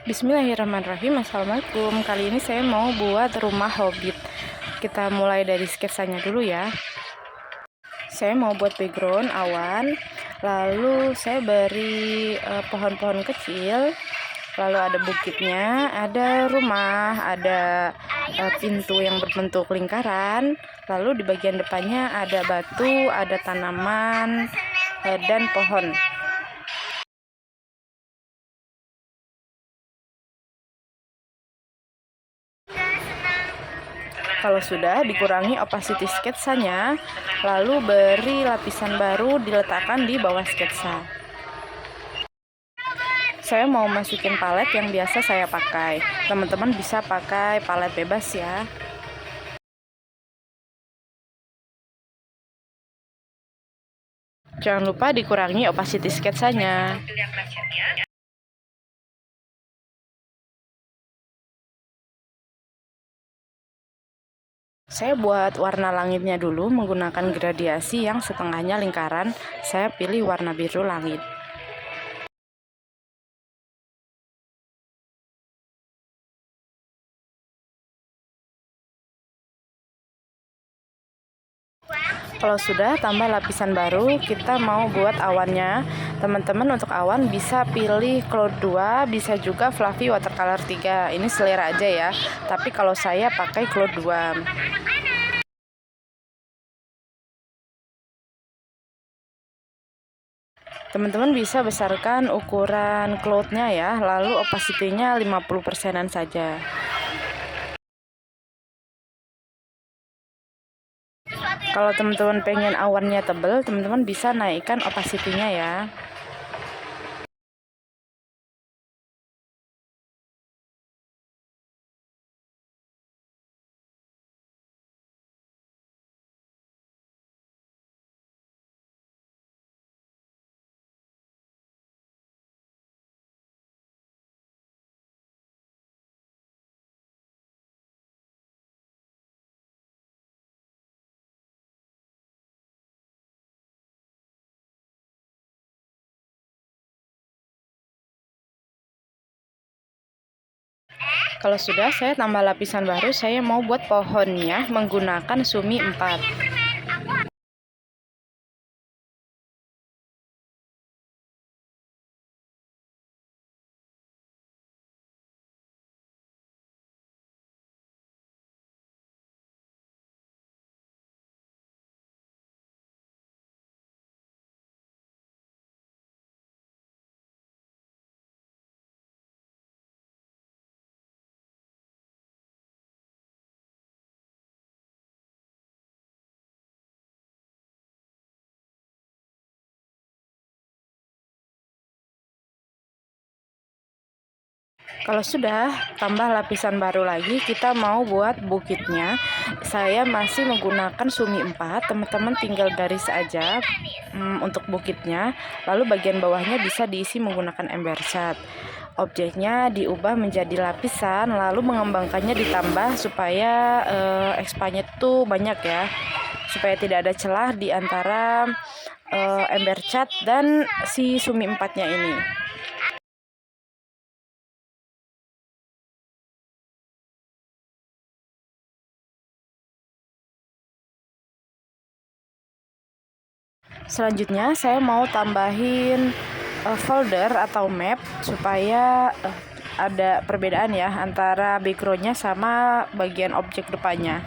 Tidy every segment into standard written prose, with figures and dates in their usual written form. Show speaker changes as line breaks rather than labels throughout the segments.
Bismillahirrahmanirrahim. Assalamualaikum. Kali ini saya mau buat rumah hobbit. Kita mulai dari sketsanya dulu ya. Saya mau buat background awan, lalu saya beri pohon-pohon kecil, lalu ada bukitnya, ada rumah, ada pintu yang berbentuk lingkaran, lalu di bagian depannya ada batu, ada tanaman, dan pohon. Kalau sudah, dikurangi opacity sketsanya, lalu beri lapisan baru diletakkan di bawah sketsa. Saya mau masukin palet yang biasa saya pakai. Teman-teman bisa pakai palet bebas ya. Jangan lupa dikurangi opacity sketsanya. Saya buat warna langitnya dulu menggunakan gradiasi yang setengahnya lingkaran. Saya pilih warna biru langit. Kalau sudah, tambah lapisan baru, kita mau buat awannya. Teman-teman untuk awan bisa pilih Cloud 2, bisa juga Fluffy Watercolor 3. Ini selera aja ya. Tapi kalau saya pakai Cloud 2. Teman-teman bisa besarkan ukuran cloud-nya ya, lalu opacity-nya 50%-an saja. Kalau teman-teman pengen awannya tebal, teman-teman bisa naikkan opacity-nya ya. Kalau sudah, saya tambah lapisan baru. Saya mau buat pohonnya menggunakan sumi 4. Kalau sudah, tambah lapisan baru lagi, kita mau buat bukitnya. Saya masih menggunakan sumi 4, teman-teman tinggal garis aja untuk bukitnya. Lalu bagian bawahnya bisa diisi menggunakan ember cat. Objeknya diubah menjadi lapisan, lalu mengembangkannya ditambah supaya expanya itu banyak ya. Supaya tidak ada celah di antara ember cat dan si sumi 4-nya ini. Selanjutnya saya mau tambahin folder atau map supaya ada perbedaan ya antara backgroundnya sama bagian objek depannya.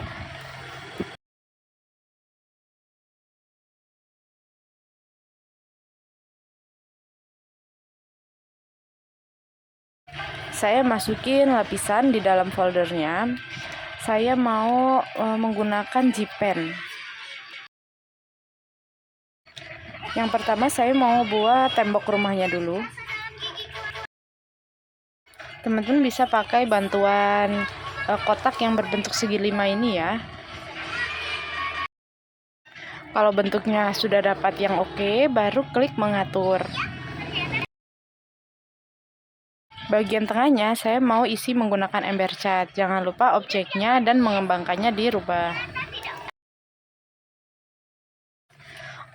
Saya masukin lapisan di dalam foldernya. Saya mau menggunakan G-Pen. Yang pertama saya mau buat tembok rumahnya dulu. Teman-teman bisa pakai bantuan kotak yang berbentuk segi 5 ini ya. Kalau bentuknya sudah dapat yang oke, baru klik mengatur. Bagian tengahnya saya mau isi menggunakan ember cat. Jangan lupa objeknya dan mengembangkannya dirubah.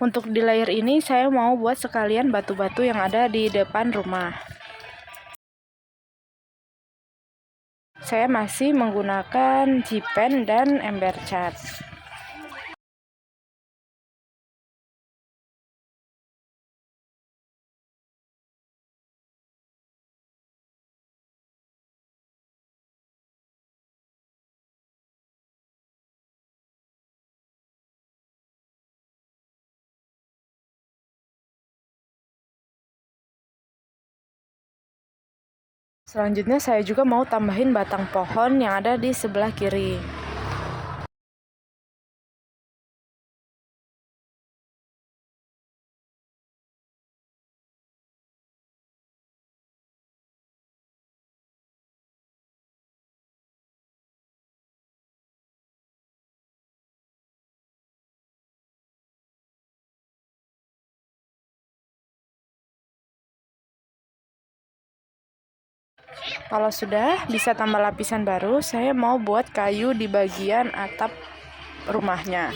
Untuk di layer ini saya mau buat sekalian batu-batu yang ada di depan rumah. Saya masih menggunakan G-Pen dan ember cat. Selanjutnya saya juga mau tambahin batang pohon yang ada di sebelah kiri. Kalau sudah bisa tambah lapisan baru, saya mau buat kayu di bagian atap rumahnya.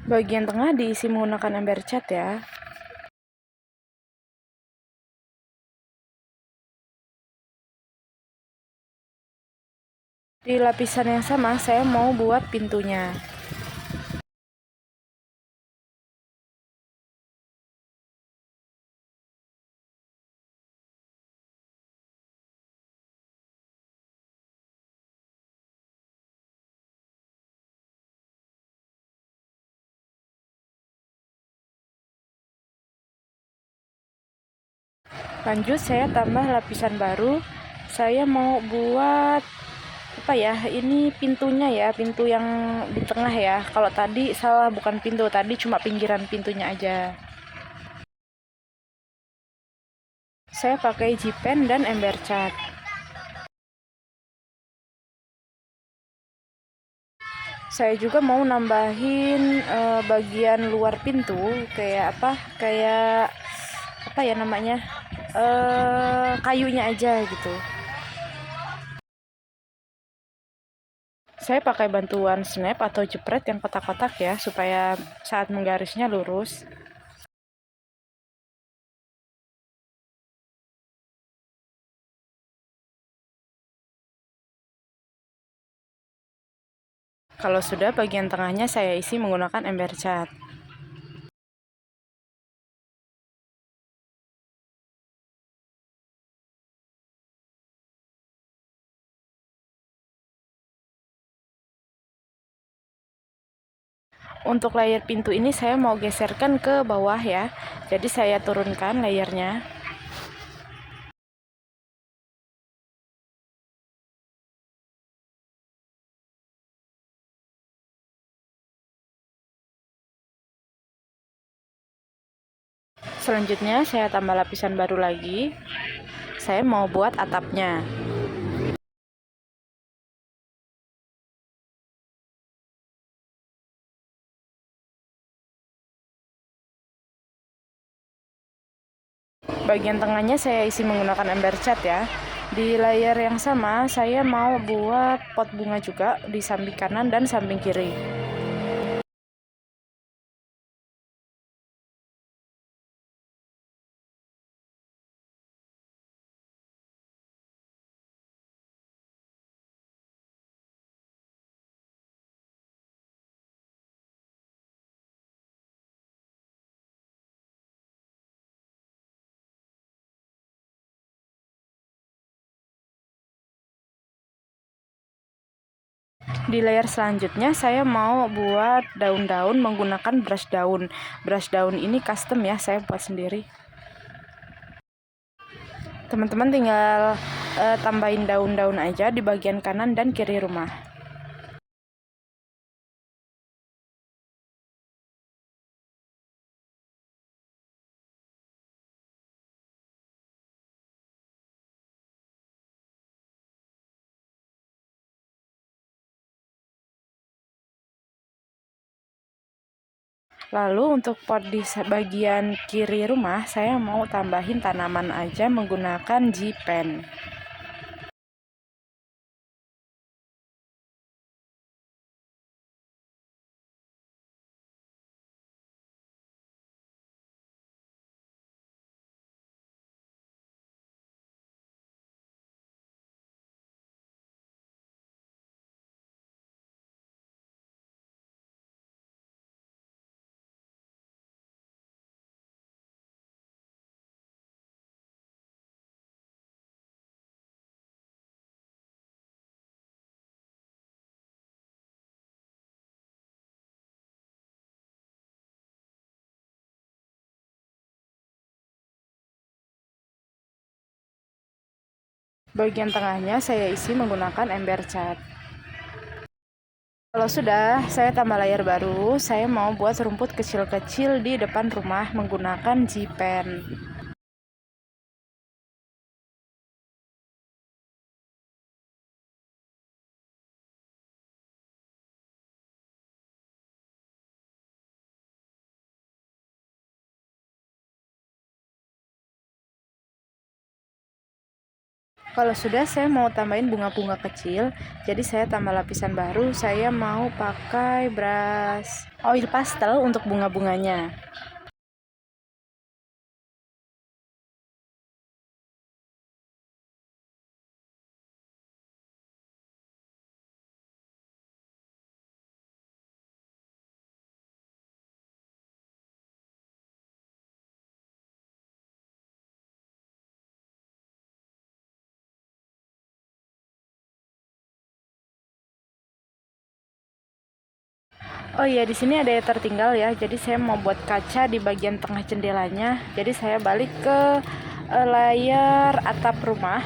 Bagian tengah diisi menggunakan ember cat ya. Di lapisan yang sama, saya mau buat pintunya. Lanjut, saya tambah lapisan baru. Saya mau buat apa ya? Ini pintunya ya, pintu yang di tengah ya. Kalau tadi salah, bukan pintu, tadi cuma pinggiran pintunya aja. Saya pakai G-Pen dan ember cat. Saya juga mau nambahin bagian luar pintu kayak apa? Kayak apa ya namanya? Kayunya aja gitu. Saya pakai bantuan snap atau jepret yang kotak-kotak ya, supaya saat menggarisnya lurus. Kalau sudah, bagian tengahnya saya isi menggunakan ember cat. Untuk layer pintu ini saya mau geserkan ke bawah ya. Jadi saya turunkan layernya. Selanjutnya saya tambah lapisan baru lagi. Saya mau buat atapnya. Bagian tengahnya saya isi menggunakan ember cat ya. Di layer yang sama saya mau buat pot bunga juga di samping kanan dan samping kiri. Di layer selanjutnya saya mau buat daun-daun menggunakan brush daun. Brush daun ini custom ya, saya buat sendiri. Teman-teman tinggal tambahin daun-daun aja di bagian kanan dan kiri rumah. Lalu untuk pot di bagian kiri rumah, saya mau tambahin tanaman aja menggunakan G-Pen. Bagian tengahnya saya isi menggunakan ember cat. Kalau sudah, saya tambah layer baru. Saya mau buat rumput kecil-kecil di depan rumah menggunakan G-pen. Kalau sudah, saya mau tambahin bunga-bunga kecil. Jadi saya tambah lapisan baru. Saya mau pakai brush oil pastel untuk bunga-bunganya. Oh iya, di sini ada yang tertinggal ya. Jadi saya mau buat kaca di bagian tengah jendelanya. Jadi saya balik ke layar atap rumah.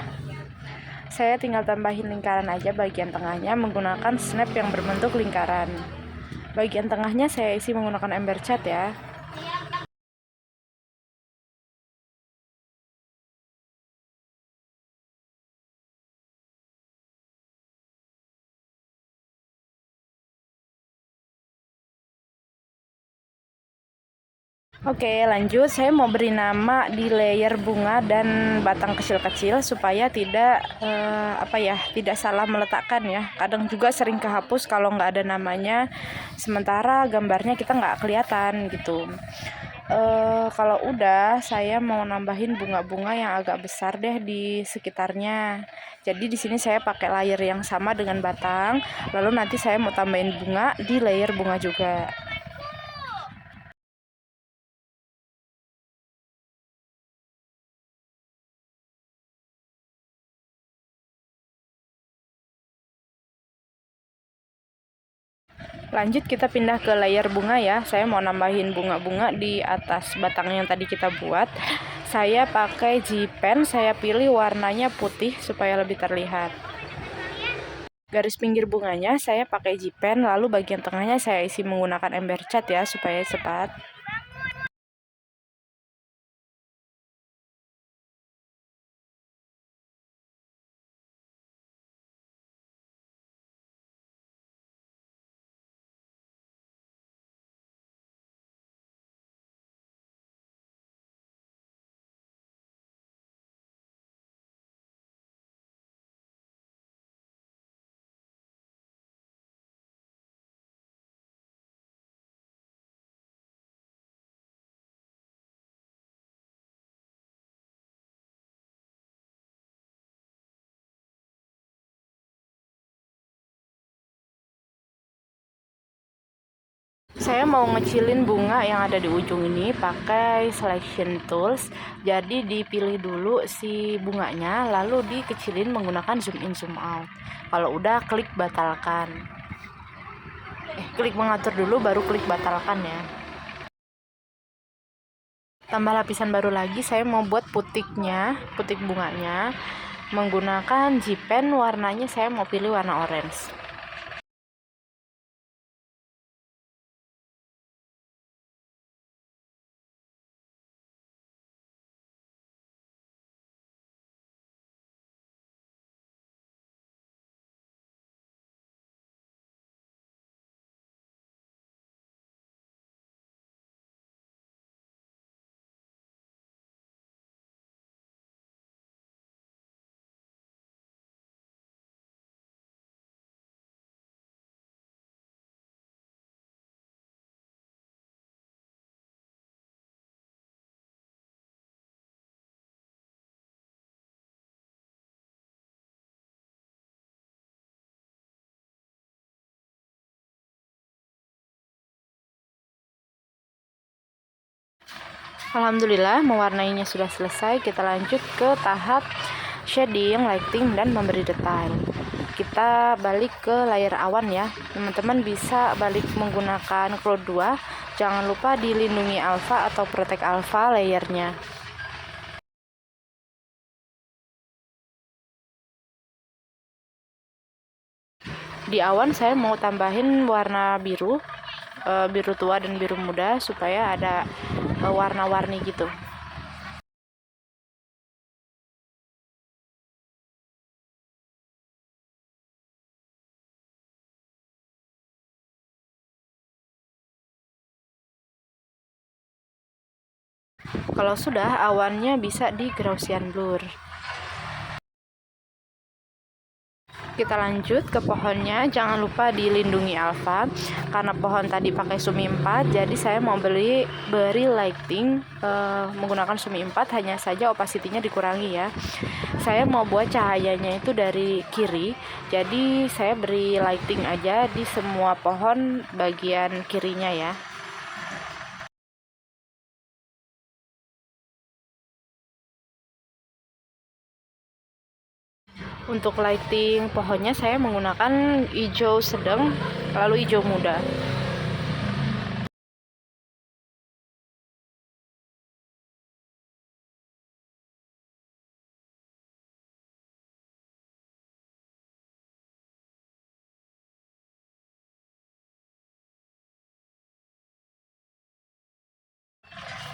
Saya tinggal tambahin lingkaran aja bagian tengahnya menggunakan snap yang berbentuk lingkaran. Bagian tengahnya saya isi menggunakan ember cat ya. Oke, lanjut. Saya mau beri nama di layer bunga dan batang kecil-kecil supaya tidak salah meletakkan ya. Kadang juga sering kehapus kalau nggak ada namanya, sementara gambarnya kita nggak kelihatan gitu. Kalau udah, saya mau nambahin bunga-bunga yang agak besar deh di sekitarnya. Jadi di sini saya pakai layer yang sama dengan batang, lalu nanti saya mau tambahin bunga di layer bunga juga. Lanjut kita pindah ke layer bunga ya. Saya mau nambahin bunga-bunga di atas batang yang tadi kita buat. Saya pakai G-pen, saya pilih warnanya putih supaya lebih terlihat. Garis pinggir bunganya saya pakai G-pen, lalu bagian tengahnya saya isi menggunakan ember cat ya supaya cepat. Saya mau ngecilin bunga yang ada di ujung ini pakai selection tools. Jadi dipilih dulu si bunganya, lalu dikecilin menggunakan zoom in zoom out. Kalau udah, klik batalkan. Klik mengatur dulu baru klik batalkan ya. Tambah lapisan baru lagi, saya mau buat putik bunganya menggunakan G-pen. Warnanya saya mau pilih warna orange. Alhamdulillah, mewarnainya sudah selesai. Kita lanjut ke tahap shading, lighting, dan memberi detail. Kita balik ke layer awan ya. Teman-teman bisa balik menggunakan Cloud 2. Jangan lupa dilindungi alpha atau protect alpha layernya. Di awan saya mau tambahin warna biru, biru tua dan biru muda supaya ada warna-warni gitu. Kalau sudah, awannya bisa di Gaussian blur. Kita lanjut ke pohonnya, jangan lupa dilindungi alfa. Karena pohon tadi pakai Sumi 4, jadi saya mau beri lighting menggunakan Sumi 4, hanya saja opacity-nya dikurangi ya. Saya mau buat cahayanya itu dari kiri, jadi saya beri lighting aja di semua pohon bagian kirinya ya. Untuk lighting pohonnya saya menggunakan hijau sedang lalu hijau muda.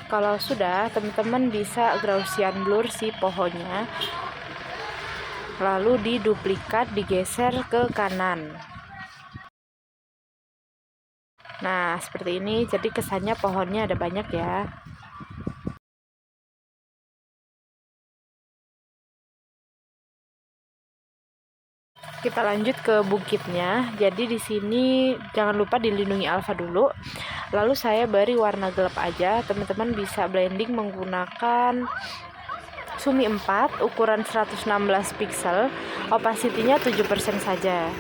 Kalau sudah, teman-teman bisa Gaussian blur si pohonnya, lalu diduplikat, digeser ke kanan. Nah, seperti ini, jadi kesannya pohonnya ada banyak ya. Kita lanjut ke bukitnya. Jadi di sini jangan lupa dilindungi alfa dulu. Lalu saya beri warna gelap aja. Teman-teman bisa blending menggunakan Sumi 4 ukuran 116 pixel. Opacity-nya 7% saja.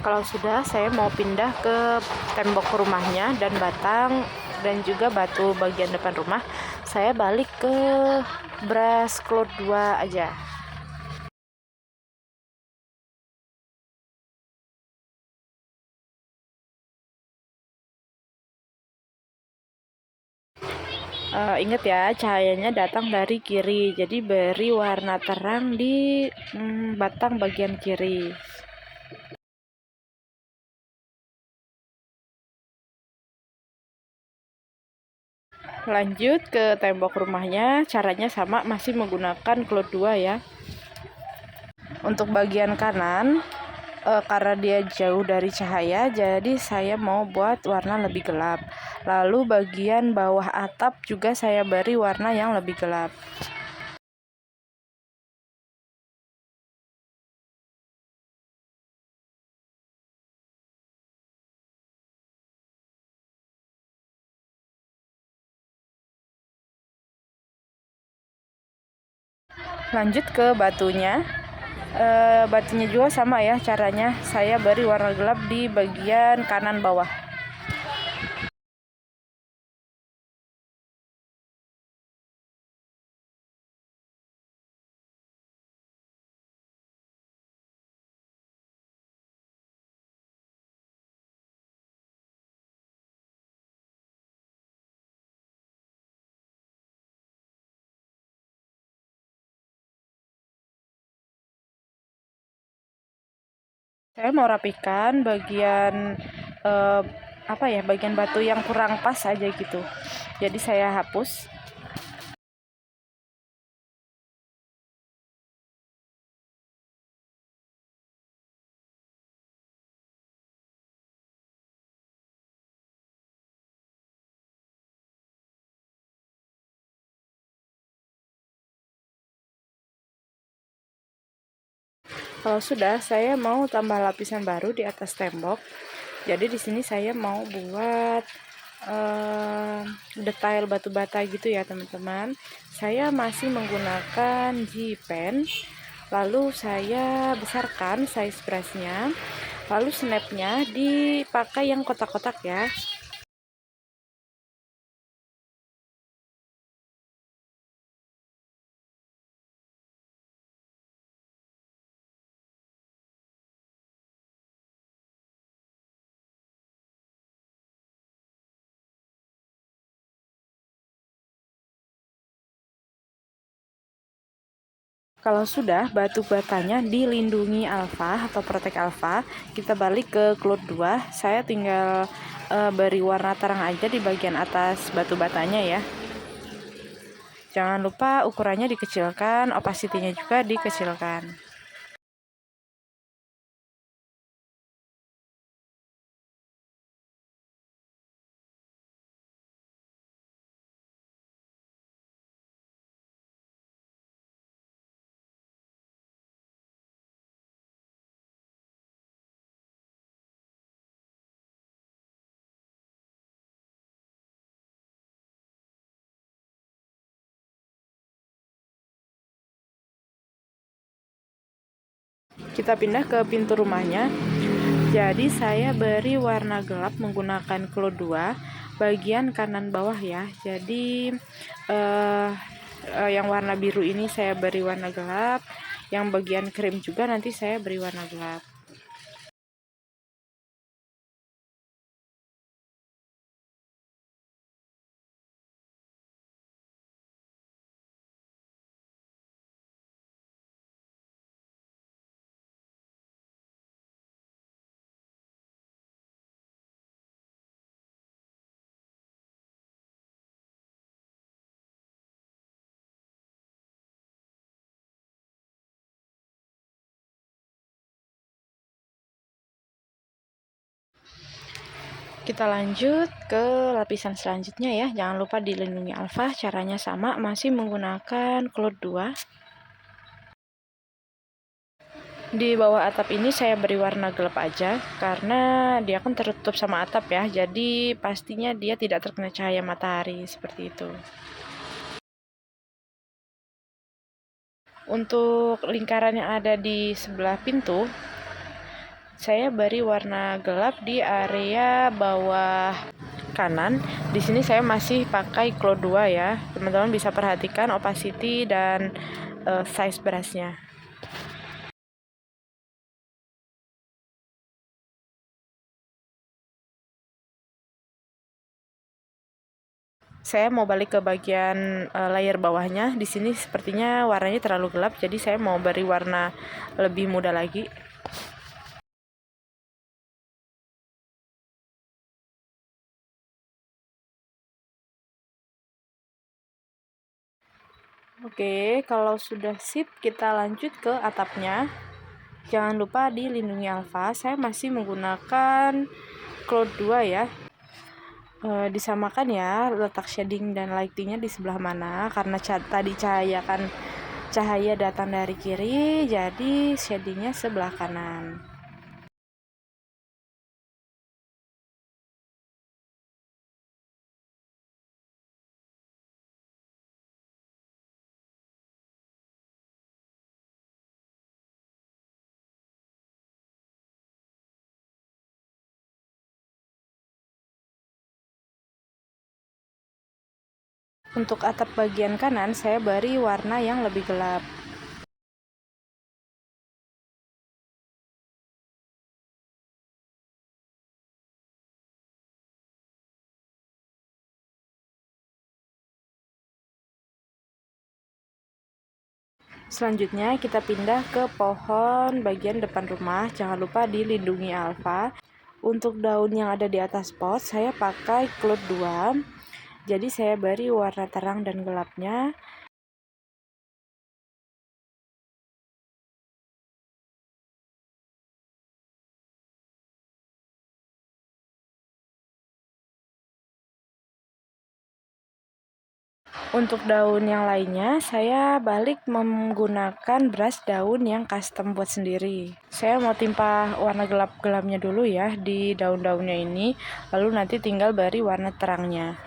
Kalau sudah, saya mau pindah ke tembok rumahnya dan batang dan juga batu bagian depan rumah. Saya balik ke brush cloud 2 aja. Ingat ya, cahayanya datang dari kiri, jadi beri warna terang di batang bagian kiri. Lanjut ke tembok rumahnya, caranya sama, masih menggunakan cloud 2 ya. Untuk bagian kanan, karena dia jauh dari cahaya, jadi saya mau buat warna lebih gelap. Lalu bagian bawah atap juga saya beri warna yang lebih gelap. Lanjut ke batunya. Batunya juga sama ya caranya, saya beri warna gelap di bagian kanan bawah. Saya mau rapikan bagian bagian batu yang kurang pas aja gitu, jadi saya hapus. Kalau sudah, saya mau tambah lapisan baru di atas tembok. Jadi di sini saya mau buat detail batu bata gitu ya teman-teman. Saya masih menggunakan G-Pen. Lalu saya besarkan size brushnya. Lalu snapnya dipakai yang kotak-kotak ya. Kalau sudah batu batanya dilindungi alfa atau protek alfa, kita balik ke cloud 2. Saya tinggal beri warna terang aja di bagian atas batu batanya ya. Jangan lupa ukurannya dikecilkan, opacity-nya juga dikecilkan. Kita pindah ke pintu rumahnya. Jadi saya beri warna gelap menggunakan cloud 2 bagian kanan bawah ya. Jadi yang warna biru ini saya beri warna gelap, yang bagian krim juga nanti saya beri warna gelap. Kita lanjut ke lapisan selanjutnya ya. Jangan lupa dilindungi alfa. Caranya sama, masih menggunakan cloud 2. Di bawah atap ini saya beri warna gelap aja karena dia kan tertutup sama atap ya. Jadi pastinya dia tidak terkena cahaya matahari seperti itu. Untuk lingkaran yang ada di sebelah pintu, saya beri warna gelap di area bawah kanan. Di sini saya masih pakai cloud 2 ya. Teman-teman bisa perhatikan opacity dan size brushnya. Saya mau balik ke bagian layer bawahnya. Di sini sepertinya warnanya terlalu gelap, jadi saya mau beri warna lebih muda lagi. Oke, kalau sudah sip, kita lanjut ke atapnya. Jangan lupa dilindungi alfa. Saya masih menggunakan cloud 2 ya. Disamakan ya letak shading dan lightingnya di sebelah mana, karena tadi cahaya datang dari kiri, jadi shadingnya sebelah kanan. Untuk atap bagian kanan saya beri warna yang lebih gelap. Selanjutnya kita pindah ke pohon bagian depan rumah. Jangan lupa dilindungi alfa. Untuk daun yang ada di atas pot saya pakai cloud 2. Jadi saya beri warna terang dan gelapnya. Untuk daun yang lainnya, saya balik menggunakan brush daun yang custom buat sendiri. Saya mau timpah warna gelap-gelapnya dulu ya di daun-daunnya ini, lalu nanti tinggal beri warna terangnya.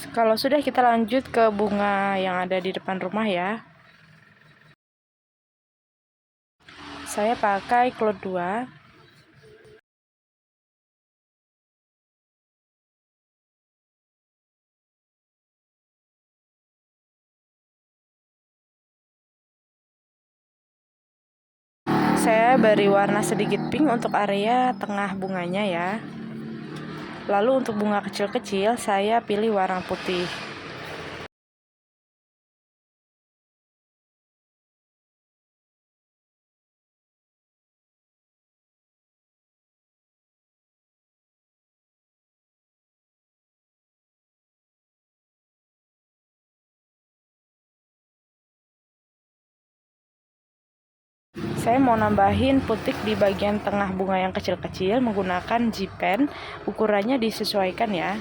Kalau sudah, kita lanjut ke bunga yang ada di depan rumah ya. Saya pakai cloud 2. Saya beri warna sedikit pink untuk area tengah bunganya ya. Lalu untuk bunga kecil-kecil saya pilih warna putih. Saya mau nambahin putik di bagian tengah bunga yang kecil-kecil menggunakan G-Pen. Ukurannya disesuaikan ya.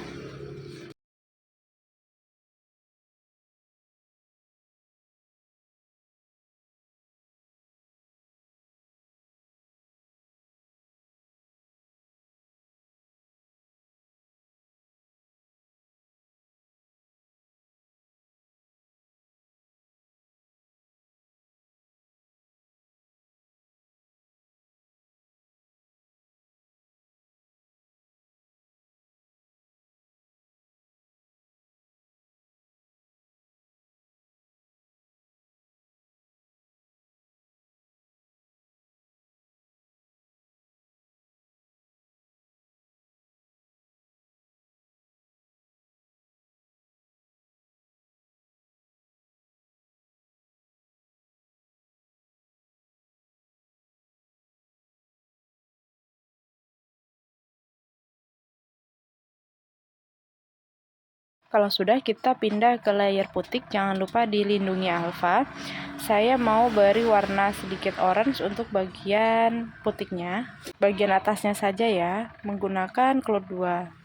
Kalau sudah, kita pindah ke layer putik. Jangan lupa dilindungi alfa. Saya mau beri warna sedikit orange untuk bagian putiknya. Bagian atasnya saja ya, menggunakan cloud 2.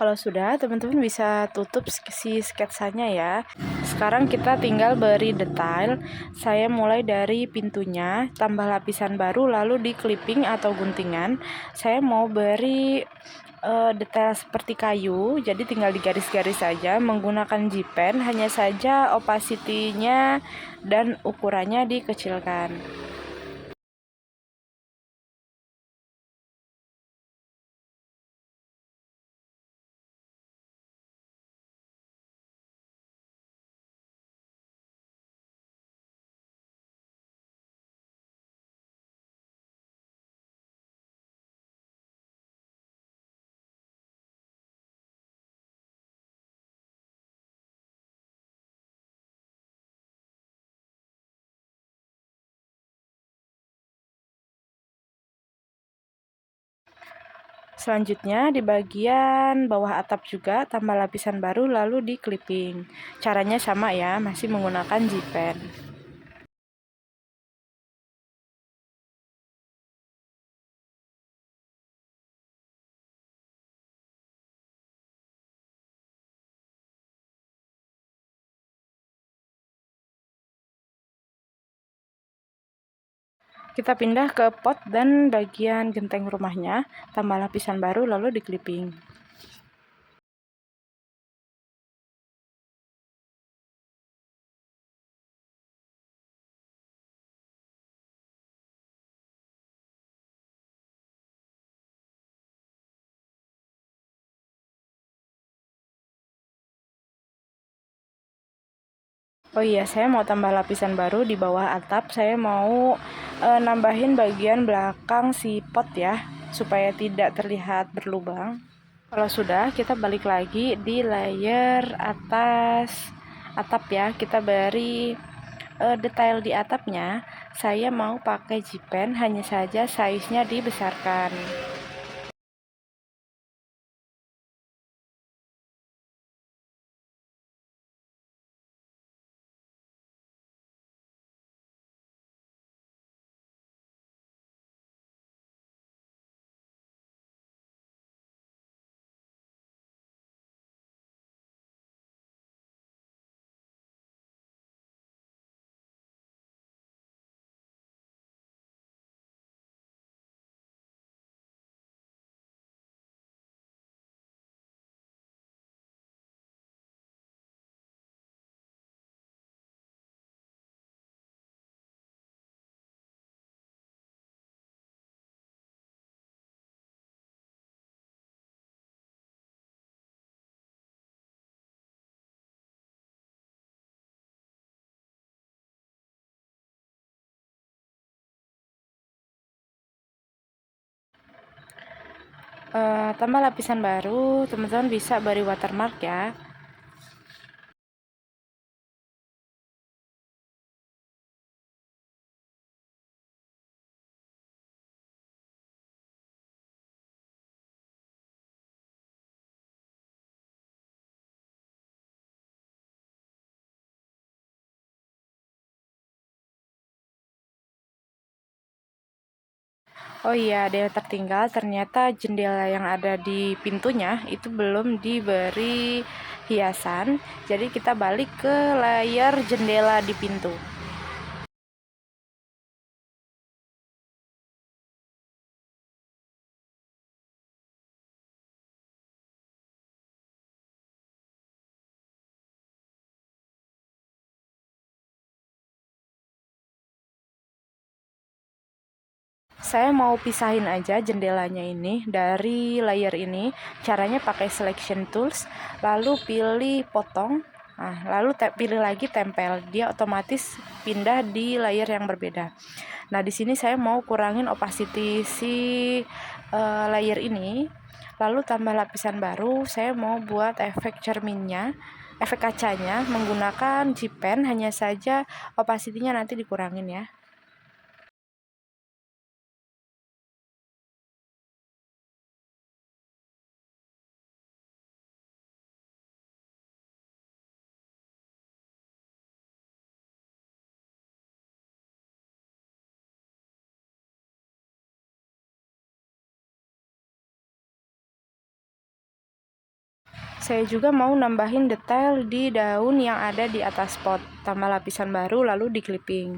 Kalau sudah, teman-teman bisa tutup si sketsanya ya. Sekarang kita tinggal beri detail. Saya mulai dari pintunya, tambah lapisan baru, lalu di clipping atau guntingan. Saya mau beri detail seperti kayu, jadi tinggal digaris-garis saja menggunakan G-Pen. Hanya saja opacity-nya dan ukurannya dikecilkan. Selanjutnya di bagian bawah atap juga tambah lapisan baru lalu di clipping. Caranya sama ya, masih menggunakan G-Pen. Kita pindah ke pot dan bagian genteng rumahnya, tambah lapisan baru lalu di clipping. Oh iya, saya mau tambah lapisan baru di bawah atap. Saya mau nambahin bagian belakang si pot ya, supaya tidak terlihat berlubang. Kalau sudah, kita balik lagi di layer atas atap ya. Kita beri detail di atapnya. Saya mau pakai G-Pen, hanya saja size-nya dibesarkan. Tambah lapisan baru, teman-teman bisa beri watermark ya. Oh iya, ada yang tertinggal. Ternyata jendela yang ada di pintunya itu belum diberi hiasan. Jadi kita balik ke layar jendela di pintu. Saya mau pisahin aja jendelanya ini dari layar ini. Caranya pakai selection tools, lalu pilih potong. Nah, lalu pilih lagi tempel. Dia otomatis pindah di layar yang berbeda. Nah, di sini saya mau kurangin opacity si layer ini. Lalu tambah lapisan baru, saya mau buat efek cerminnya, efek kacanya menggunakan G-Pen, hanya saja opacity-nya nanti dikurangin ya. Saya juga mau nambahin detail di daun yang ada di atas pot, tambah lapisan baru lalu di clipping.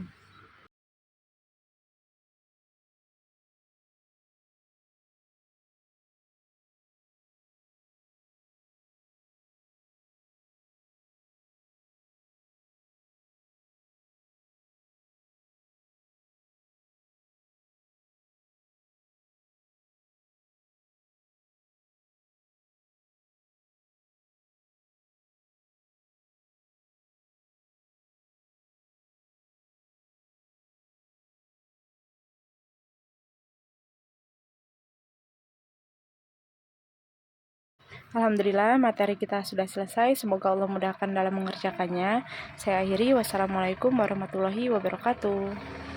Alhamdulillah, materi kita sudah selesai. Semoga Allah mudahkan dalam mengerjakannya. Saya akhiri. Wassalamualaikum warahmatullahi wabarakatuh.